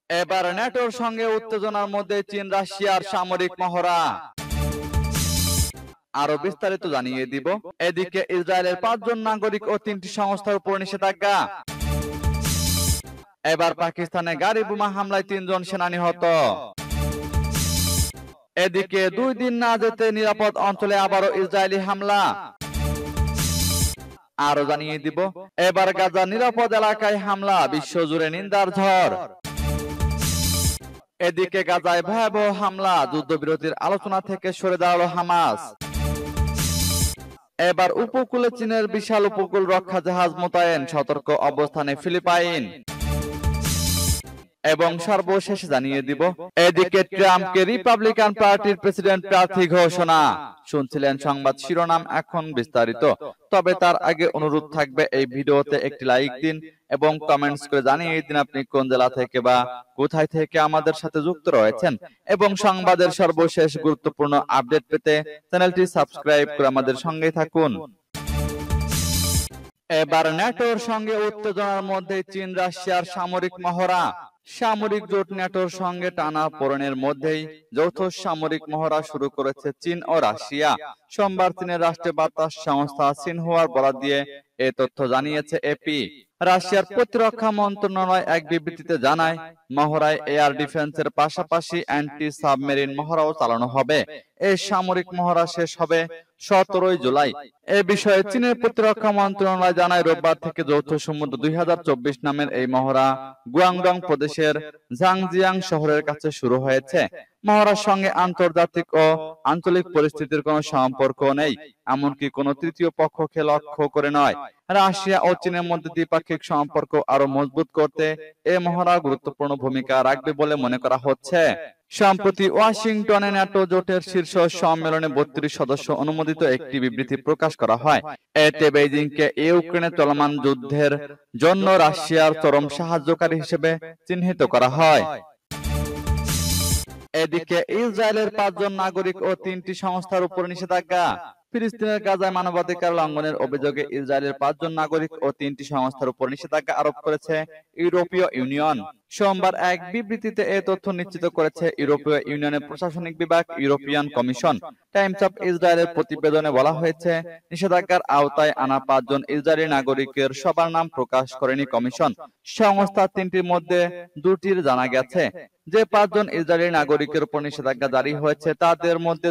এবার ন্যাটোর সঙ্গে উত্তেজনার মধ্যে চীন রাশিয়ার সামরিক মহড়া। আরো বিস্তারিত জানিয়ে দিব। এদিকে ইসরায়েলের 5 জন নাগরিক ও 3টি সংস্থার উপর নিষেধাজ্ঞা। এবার পাকিস্তানে গাড়ি বোমা হামলায় 3 জন সেনা নিহত। এদিকে 2 দিন না যেতে নিরাপদ অঞ্চলে আবারও ইসরায়েলি হামলা। আরো জানিয়ে দিব, এবার গাজা নিরাপদ এলাকায় হামলা, বিশ্বজুড়ে নিন্দার ঝড়। এদিকে গাজায় ভয়াবহ হামলা, যুদ্ধবিরতির আলোচনা থেকে সরে দাঁড়ালো হামাস। এবার উপকূলে চীনের বিশাল উপকূল রক্ষা জাহাজ মোতায়েন, সতর্ক অবস্থানে ফিলিপাইন। এবং সর্বশেষে জানিয়ে দিব, এদিকে ট্রাম্পকে রিপাবলিকান পার্টির প্রেসিডেন্ট প্রার্থী ঘোষণা। শুনছিলেন সংবাদ শিরোনাম, এখন বিস্তারিত। তবে তার আগে অনুরোধ থাকবে, এই ভিডিওতে একটি লাইক দিন এবং কমেন্টস করে জানিয়ে দিন আপনি কোন জেলা থেকে বা কোথায় থেকে আমাদের সাথে যুক্ত রয়েছেন। এবং সংবাদের সর্বশেষ গুরুত্বপূর্ণ আপডেট পেতে চ্যানেলটি সাবস্ক্রাইব করে আমাদের সঙ্গেই থাকুন। এবার ন্যাটোর সঙ্গে উত্তেজনার মধ্যে চীন রাশিয়ার সামরিক মহড়া। সামরিক জোট ন্যাটোর সঙ্গে টানাপোড়েনের মধ্যেই যৌথ সামরিক মহড়া শুরু করেছে চীন ও রাশিয়া। সোমবার চীনের রাষ্ট্রীয় বার্তা সংস্থা সিনহুয়ার বরাত দিয়ে এ তথ্য জানিয়েছে এপি। রাশিয়ার প্রতিরক্ষা মন্ত্রণালয় এক বিবৃতিতে জানায়, মহড়ায় এয়ার ডিফেন্সের পাশাপাশি অ্যান্টি সাবমেরিন মহড়াও চালানো হবে। এই সামরিক মহড়া শেষ হবে 17 জুলাই। এ বিষয়ে চীনের প্রতিরক্ষা মন্ত্রণালয় জানায়, রোববার থেকে যৌথ সমুদ্র 2024 নামের এই মহড়া গুয়াংডং প্রদেশের ঝাংজিয়াং শহরের কাছে শুরু হয়েছে। মহড়ার সঙ্গে আন্তর্জাতিক ও আঞ্চলিক পরিস্থিতির কোনো সম্পর্ক নেই, এমনকি কোনো তৃতীয় পক্ষকে লক্ষ্য করে নয়। রাশিয়া ও চীনের মধ্যে দ্বিপাক্ষিক সম্পর্ক আরো মজবুত করতে এ মহড়া গুরুত্বপূর্ণ ভূমিকা রাখবে বলে মনে করা হচ্ছে। সম্প্রতি ওয়াশিংটনে ন্যাটো জোটের শীর্ষ সম্মেলনে 32 সদস্য অনুমোদিত একটি বিবৃতি প্রকাশ করা হয়। এতে বেইজিংকে ইউক্রেনে চলমান যুদ্ধের জন্য রাশিয়ার চরম সাহায্যকারী হিসেবে চিহ্নিত করা হয়। এদিকে ইসরায়েলের 5 জন নাগরিক ও 3টি সংস্থার উপর নিষেধাজ্ঞা। ফিলিস্তিনের গাজায় মানবাধিকার লঙ্ঘনের অভিযোগে ইসরায়েলের 5 জন নাগরিক ও 3টি সংস্থার উপর নিষেধাজ্ঞা আরোপ করেছে ইউরোপীয় ইউনিয়ন। সোমবার এক বিবৃতিতে এ তথ্য নিশ্চিত করেছে ইউরোপীয় ইউনিয়নের প্রশাসনিক বিভাগ, ইউরোপিয়ান কমিশন। টাইমস অফ ইসরায়েলের প্রতিবেদনে বলা হয়েছে, নিষেধাজ্ঞার আওতায় আনা 5 জন ইসরায়েলি নাগরিকের সবার নাম প্রকাশ করেনি কমিশন। সংস্থা 3টির মধ্যে 2টির জানা গেছে। যে 5 জন ইসরায়েলি নাগরিকের উপর নিষেধাজ্ঞা জারি হয়েছে তাদের মধ্যে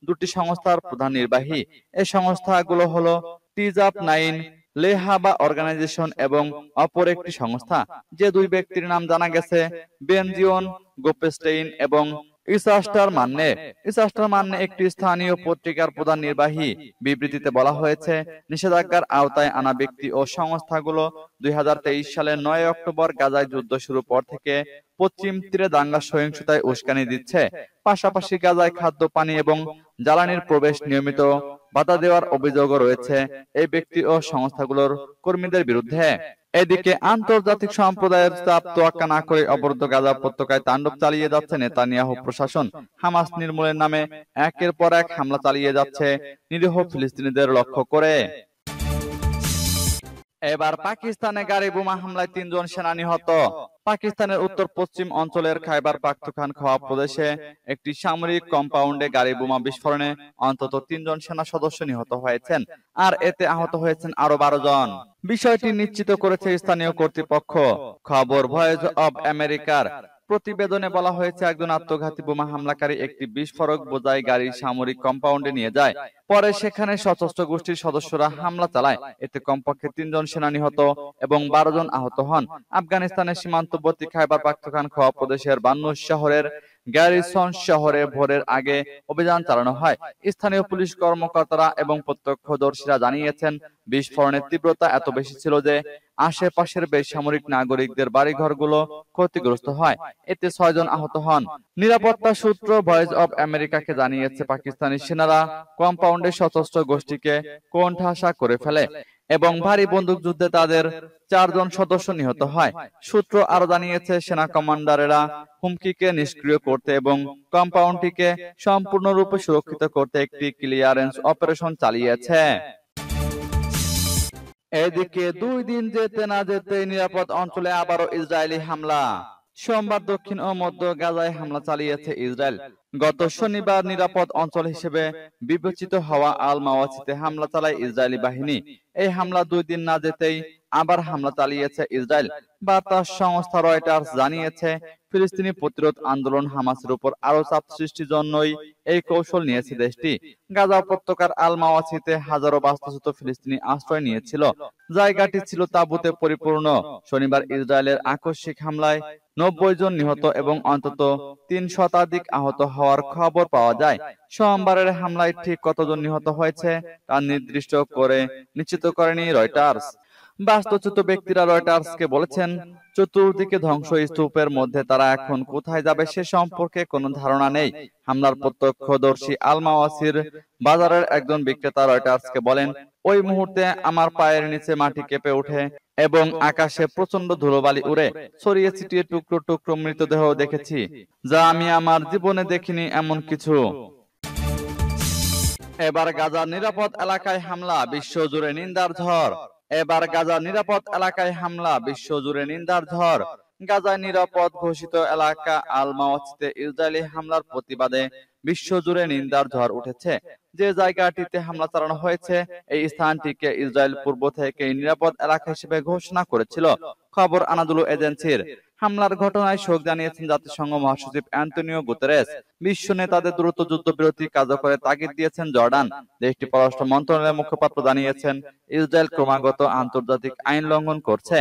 2টি সংস্থার প্রধান নির্বাহী। এই সংস্থাগুলো হলো টিজাপ 9, লেহাবা অর্গানাইজেশন এবং অপর একটি সংস্থা। যে 2 ব্যক্তির নাম জানা গেছে, বেনজিওন গোপেস্টেইন এবং ইসাস্টার মান্নে। ইসাস্টার মান্নে একটি স্থানীয় পত্রিকার প্রধান নির্বাহী। বিবৃতিতে বলা হয়েছে, নিষেধাজ্ঞার আওতায় আনা ব্যক্তি ও সংস্থাগুলো 2023 সালের 9 অক্টোবর গাজায় যুদ্ধ শুরুর পর থেকে পশ্চিম তীরে দাঙ্গা সহিংসতায় উস্কানি দিচ্ছে। পাশাপাশি গাজায় খাদ্য, পানি এবং জ্বালানির প্রবেশ নিয়মিত বাধা দেওয়ার অভিযোগও রয়েছে এই ব্যক্তি ও সংস্থাগুলোর কর্মীদের বিরুদ্ধে। এদিকে আন্তর্জাতিক সম্প্রদায়ের চাপ তোয়াক্কা না করে অবরুদ্ধ গাজা উপত্যকায় তাণ্ডব চালিয়ে যাচ্ছে নেতানিয়াহু প্রশাসন। হামাস নির্মূলের নামে একের পর এক হামলা চালিয়ে যাচ্ছে নিরীহ ফিলিস্তিনিদের লক্ষ্য করে। এবার পাকিস্তানে গাড়ি বোমা হামলায় 3 জন সেনা নিহত। পাকিস্তানের উত্তর পশ্চিম অঞ্চলের খাইবার পাখতুনখোয়া প্রদেশে একটি সামরিক কম্পাউন্ডে গাড়ি বোমা বিস্ফোরণে অন্তত 3 জন সেনা সদস্য নিহত হয়েছেন, আর এতে আহত হয়েছেন আরো 12 জন। বিষয়টি নিশ্চিত করেছে স্থানীয় কর্তৃপক্ষ। খবর ভয়েস অব আমেরিকার। প্রতিবেদনে বলা হয়েছে, একজন আত্মঘাতী বোমা হামলাকারী একটি বিস্ফোরক বোঝাই গাড়ি সামরিক কম্পাউন্ডে নিয়ে যায়। পরে সেখানে সশস্ত্র গোষ্ঠীর সদস্যরা হামলা চালায়। এতে কমপক্ষে 3 জন সেনা নিহত এবং 12 জন আহত হন। আফগানিস্তানের সীমান্তবর্তী খাইবার পাখতুনখোয়া প্রদেশের বান্নুস শহরের গ্যারিসন শহরে ভোরের আগে অভিযান চালানো হয়। স্থানীয় পুলিশ কর্মকর্তারা এবং প্রত্যক্ষদর্শীরা জানিয়েছেন, বিস্ফোরণের তীব্রতা এত বেশি ছিল যে আশেপাশের বেসামরিক নাগরিকদের বাড়িঘরগুলো ক্ষতিগ্রস্ত হয়। এতে 6 জন আহত হন। নিরাপত্তা সূত্র ভয়েস অব আমেরিকাকে জানিয়েছে, পাকিস্তানি সেনারা কম্পাউন্ডের সশস্ত্র গোষ্ঠীকে কোণঠাসা করে ফেলে এবং ভারী বন্দুকযুদ্ধে তাদের 4 জন সদস্য নিহত হয়। সূত্র আরো জানিয়েছে, সেনা কমান্ডারেরা হুমকিকে নিষ্ক্রিয় করতে এবং কম্পাউন্ডটিকে সম্পূর্ণরূপে সুরক্ষিত করতে একটি ক্লিয়ারেন্স অপারেশন চালিয়েছে। এদিকে 2 দিন যেতে না যেতে নিরাপদ অঞ্চলে আবারও ইসরায়েলি হামলা। সোমবার দক্ষিণ ও মধ্য গাজায় হামলা চালিয়েছে ইসরায়েল। গত শনিবার নিরাপদ অঞ্চল হিসেবে বিবেচিত হওয়া আল মাওয়াসিতে হামলা চালায় ইসরায়েলি বাহিনী। এই হামলা 2 দিন না যেতেই আবার হামলা চালিয়েছে ইসরায়েল। বার্তা সংস্থা রয়টার্স জানিয়েছে, ফিলিস্তিনি প্রতিরোধ আন্দোলন হামাসের উপর আরো চাপ সৃষ্টির জন্যই এই কৌশল নিয়েছে দেশটি। গাজা উপত্যকার আল মাওয়াসিতে হাজারো বাস্তুচ্যুত ফিলিস্তিনি আশ্রয় নিয়েছিল। জায়গাটি ছিল তাঁবুতে পরিপূর্ণ। শনিবার ইসরায়েলের আকস্মিক হামলায় 90 জন নিহত এবং অন্তত 3 শতাধিক আহত হওয়ার খবর পাওয়া যায়। সোমবারের হামলায় ঠিক কতজন নিহত হয়েছে তা নিশ্চিত করেনি রয়টার্স। বাস্তুচ্যুত ব্যক্তিরা রয়টার্সকে বলেছেন, চতুর্দিকে ধ্বংসস্তূপের মধ্যে তারা এখন কোথায় যাবে সে সম্পর্কে কোনো ধারণা নেই। হামলার প্রত্যক্ষদর্শী আল মাওয়াসির বাজারের একজন বিক্রেতা রয়টার্সকে বলেন, ওই মুহূর্তে আমার পায়ের নিচে মাটি কেঁপে ওঠে এবং আকাশে প্রচন্ড ধুলোবালি উড়ে ছড়িয়ে ছিটিয়ে টুকরো টুকরো মৃতদেহ দেখেছি, যা আমি আমার জীবনে দেখিনি এমন কিছু। এবার গাজার নিরাপদ এলাকায় হামলা, বিশ্বজুড়ে নিন্দার ঝড়। এবার গাজার নিরাপদ এলাকায় হামলা, বিশ্বজুড়ে নিন্দার ঝড়। গাজায় নিরাপদ ঘোষিত এলাকা আল মাওয়াসিতে ইসরায়েলি হামলার প্রতিবাদে বিশ্বজুড়ে নিন্দার ঝড় উঠেছে। যে জায়গাটিতে হামলা চালানো হয়েছে এই স্থানটিকে ইসরায়েল পূর্ব থেকে নিরাপদ এলাকা হিসেবে ঘোষণা করেছিল। খবর আনাদুলু এজেন্সির। হামলার ঘটনায় শোক জানিয়েছেন জাতিসংঘ মহাসচিব অ্যান্টোনিও গুতেরেস। বিশ্ব নেতাদের দ্রুত যুদ্ধবিরতি কার্যকরের তাগিদ দিয়েছেন জর্ডান। দেশটির পররাষ্ট্র মন্ত্রণালয়ের মুখপাত্র জানিয়েছেন, ইসরায়েল ক্রমাগত আন্তর্জাতিক আইন লঙ্ঘন করছে।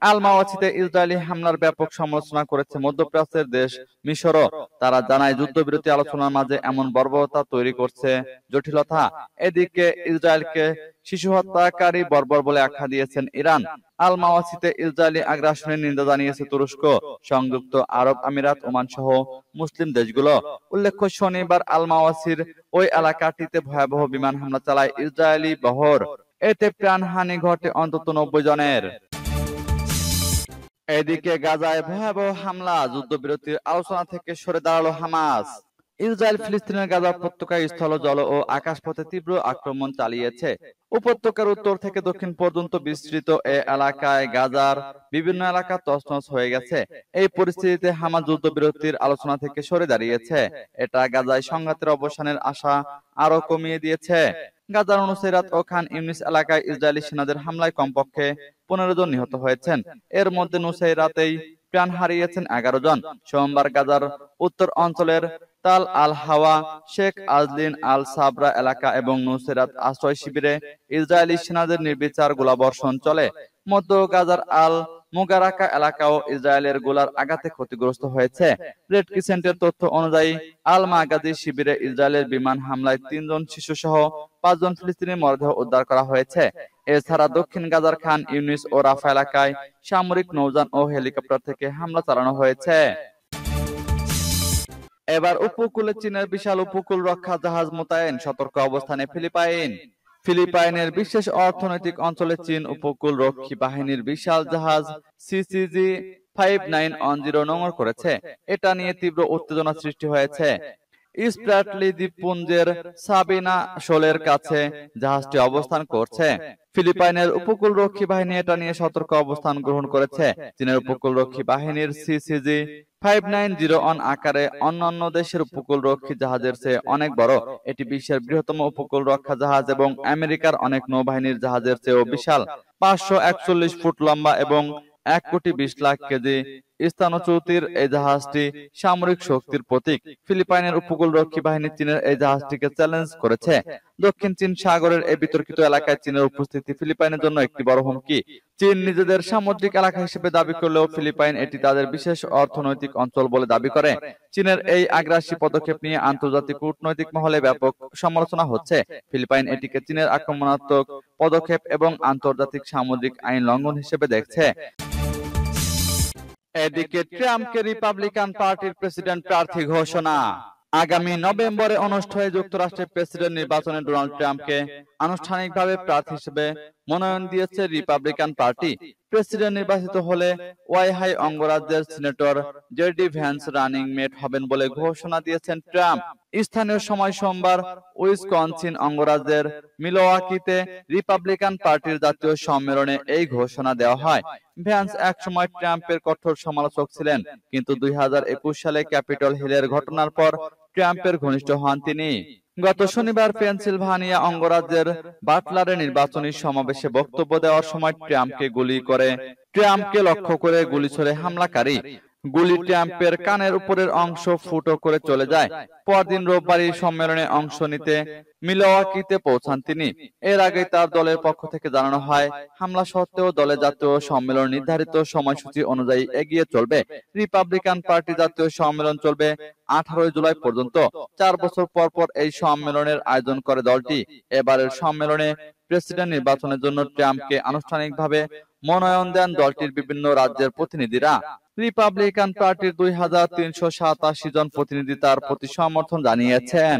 আল মাওয়াসিতে ইসরায়েলি হামলার ব্যাপক সমালোচনা করেছে মধ্যপ্রাচ্যের দেশ মিশরও। তারা জানায়, যুদ্ধবিরতি আলোচনার মাঝে এমন বর্বরতা তৈরি করছে জটিলতা। এদিকে ইসরায়েলকে শিশু হত্যাকারী বর্বর বলে আখ্যা দিয়েছেন ইরান। আল মাওয়াসিতে ইসরায়েলি আগ্রাসনের নিন্দা জানিয়েছে তুরস্ক, সংযুক্ত আরব আমিরাত, ওমান সহ মুসলিম দেশগুলো। উল্লেখ্য, শনিবার আল মাওয়াসির ওই এলাকাটিতে ভয়াবহ বিমান হামলা চালায় ইসরায়েলি বহর। এতে প্রাণহানি ঘটে অন্তত 90 জনের। এদিকে গাজায় ভয়াবহ হামলা, যুদ্ধবিরতির আলোচনা থেকে সরে দাঁড়ালো হামাস। ইসরায়েল ফিলিস্তিনের গাজা উপত্যকায় স্থল, জল ও আকাশপথে তীব্র আক্রমণ চালিয়েছে। উপত্যকার উত্তর থেকে দক্ষিণ পর্যন্ত বিস্তৃত এ এলাকায় গাজার বিভিন্ন এলাকা তছনছ হয়ে গেছে। এই পরিস্থিতিতে হামাস যুদ্ধবিরতির আলোচনা থেকে সরে দাঁড়িয়েছে। এটা গাজায় সংঘাতের অবসানের আশা আরো কমিয়ে দিয়েছে। গাজার নুসাইরাত ও খান ইউনিস এলাকায় ইসরায়েলি সেনাদের হামলায় কমপক্ষে 15 জন নিহত হয়েছেন। এর মধ্যে নুসাইরাতেই প্রাণ হারিয়েছেন 11 জন। সোমবার গাজার উত্তর অঞ্চলের তাল আল হাওয়া, শেখ আজলিন আল সাবরা এলাকা এবং নুসেরাত আশ্রয় শিবিরে ইসরায়েলি সেনাদের নির্বিচার গোলাবর্ষণ চলে। মধ্য গাজার আল মুগারাকা এলাকাও ইসরায়েলের গোলার আঘাতে ক্ষতিগ্রস্ত হয়েছে। রেড ক্রিসেন্টের তথ্য অনুযায়ী আল মাগাজি শিবিরে ইসরায়েলের বিমান হামলায় 3 জন শিশু সহ 5 জন ফিলিস্তিনি মরদেহ উদ্ধার করা হয়েছে। এছাড়া দক্ষিণ গাজার খান ইউনিস ও রাফা এলাকায় সামরিক নৌযান ও হেলিকপ্টার থেকে হামলা চালানো হয়েছে। এবার উপকূলে চীনের বিশাল উপকূল রক্ষা জাহাজ মোতায়েন, সতর্ক অবস্থানে ফিলিপাইন। ফিলিপাইনের বিশেষ অর্থনৈতিক অঞ্চলে চীন উপকূল রক্ষী বাহিনীর বিশাল জাহাজ সিসিজি 5910 নোঙর করেছে। এটা নিয়ে তীব্র উত্তেজনা সৃষ্টি হয়েছে। স্প্রাটলি দ্বীপপুঞ্জের সাবিনা শোলের কাছে জাহাজটি অবস্থান করছে। ফিলিপাইনের উপকূল রক্ষী বাহিনী এটা নিয়ে সতর্ক অবস্থান গ্রহণ করেছে। চীনের উপকূল রক্ষী বাহিনীর সিসিজি 5901 আকারে অন্যান্য দেশের উপকূল রক্ষী জাহাজের চেয়ে অনেক বড়। এটি বিশ্বের বৃহত্তম উপকূল রক্ষা জাহাজ এবং আমেরিকার অনেক নৌবাহিনীর জাহাজের চেয়েও বিশাল। 541 ফুট লম্বা এবং 1,20,00,000 কেজি স্থানচ্যুতির এই জাহাজটি সামরিক শক্তির প্রতীক। ফিলিপাইনের উপকূল রক্ষী বাহিনী চীনের এই জাহাজটিকে চ্যালেঞ্জ করেছে। দক্ষিণ চীন সাগরের এই বিতর্কিত এলাকায় চীনের উপস্থিতি ফিলিপাইনের জন্য একটি বড় হুমকি। চীন নিজেদের সামুদ্রিক এলাকা হিসেবে দাবি করলেও ফিলিপাইন এটি তাদের বিশেষ অর্থনৈতিক অঞ্চল বলে দাবি করে। চীনের এই আগ্রাসী পদক্ষেপ নিয়ে আন্তর্জাতিক কূটনৈতিক মহলে ব্যাপক সমালোচনা হচ্ছে। ফিলিপাইন এটিকে চীনের আক্রমণাত্মক পদক্ষেপ এবং আন্তর্জাতিক সামুদ্রিক আইন লঙ্ঘন হিসেবে দেখছে। এদিকে ট্রাম্পকে রিপাবলিকান পার্টির প্রেসিডেন্ট প্রার্থী ঘোষণা। আগামী নভেম্বরে অনুষ্ঠেয় যুক্তরাষ্ট্রের প্রেসিডেন্ট নির্বাচনে ডোনাল্ড ট্রাম্পকে আনুষ্ঠানিকভাবে প্রার্থী হিসেবে মনোনয়ন দিয়েছে রিপাবলিকান পার্টি। প্রেসিডেন্ট নির্বাচিত হলে ওয়াইহাই অঙ্গরাজ্যের senator JD Vance running mate হবেন বলে ঘোষণা দিয়েছেন ট্রাম্প। স্থানীয় সময় সোমবার উইসকনসিন অঙ্গরাজ্যের মিলওয়াকিতে রিপাবলিকান পার্টির জাতীয় সম্মেলনে এই ঘোষণা দেওয়া হয়। ভ্যান্স একসময় ট্রাম্পের কঠোর সমালোচক ছিলেন, কিন্তু 2021 সালে ক্যাপিটল হিলের ঘটনার পর ট্রাম্পের ঘনিষ্ঠ হন তিনি। গত শনিবার পেনসিলভানিয়া অঙ্গরাজ্যের বাটলারে নির্বাচনী সমাবেশে বক্তব্য দেওয়ার সময় ট্রাম্পকে লক্ষ্য করে গুলি ছোড়ে হামলাকারী। গুলি ট্রাম্পের কানের উপরের অংশ ফুটো করে চলে যায়। পরদিন রোববার এই সম্মেলনে অংশ নিতে মিলওয়াকিতে পৌঁছান তিনি। এর আগে তার দলের পক্ষ থেকে জানানো হয়, হামলা সত্ত্বেও দলের জাতীয় সম্মেলন নির্ধারিত সময়সূচি অনুযায়ী এগিয়ে চলবে। রিপাবলিকান পার্টি জাতীয় সম্মেলন চলবে 18 জুলাই পর্যন্ত। 4 বছর পর পর এই সম্মেলনের আয়োজন করে দলটি। এবারের সম্মেলনে প্রেসিডেন্ট নির্বাচনের জন্য ট্রাম্পকে আনুষ্ঠানিকভাবে মনোনয়ন দেন দলটির বিভিন্ন রাজ্যের প্রতিনিধিরা। রিপাবলিকান পার্টির 2387 জন প্রতিনিধি তার প্রতি সমর্থন জানিয়েছেন।